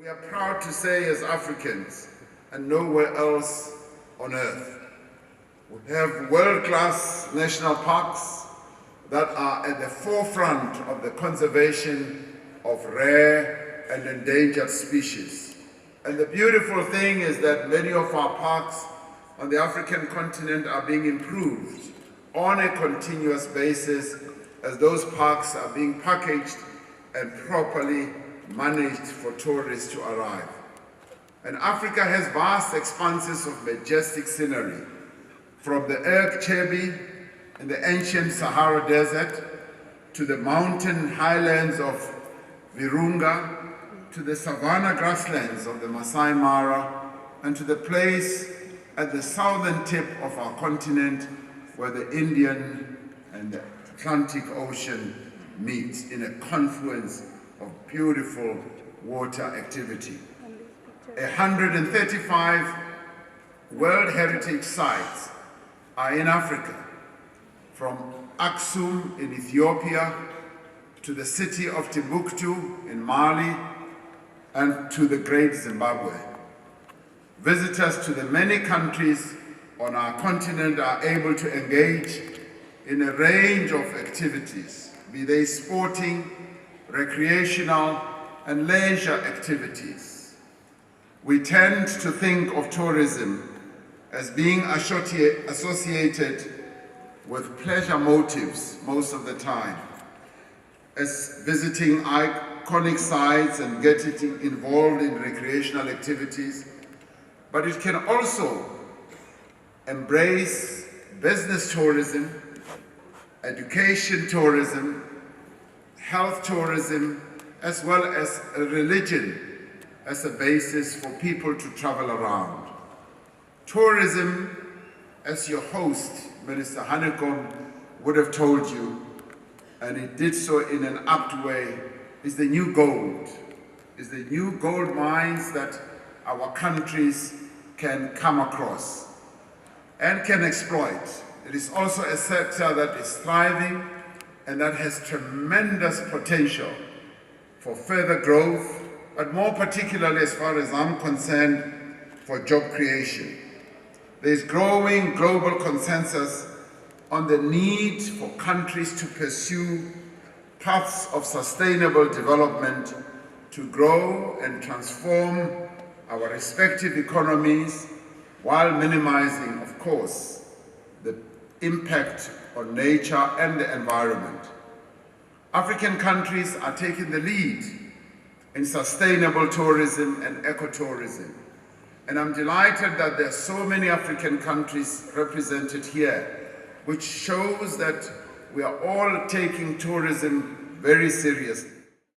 We are proud to say as Africans, and nowhere else on earth, we have world-class national parks that are at the forefront of the conservation of rare and endangered species. And the beautiful thing is that many of our parks on the African continent are being improved on a continuous basis as those parks are being packaged and properly managed for tourists to arrive. And Africa has vast expanses of majestic scenery, from the Erg Chebi in the ancient Sahara Desert to the mountain highlands of Virunga, to the savanna grasslands of the Masai Mara, and to the place at the southern tip of our continent where the Indian and the Atlantic Ocean meet in a confluence of beautiful water activity. 135 World Heritage Sites are in Africa, from Aksum in Ethiopia to the city of Timbuktu in Mali and to the Great Zimbabwe. Visitors to the many countries on our continent are able to engage in a range of activities, be they sporting, recreational, and leisure activities. We tend to think of tourism as being associated with pleasure motives most of the time, as visiting iconic sites and getting involved in recreational activities, but it can also embrace business tourism, education tourism, health tourism, as well as a religion as a basis for people to travel around. Tourism, as your host, Minister Hanekom, would have told you, and it did so in an apt way, is the new gold, is the new gold mines that our countries can come across and can exploit. It is also a sector that is thriving and that has tremendous potential for further growth, but more particularly, as far as I'm concerned, for job creation. There is growing global consensus on the need for countries to pursue paths of sustainable development to grow and transform our respective economies while minimizing, of course, the impact on nature and the environment. African countries are taking the lead in sustainable tourism and ecotourism. And I'm delighted that there are so many African countries represented here, which shows that we are all taking tourism very seriously.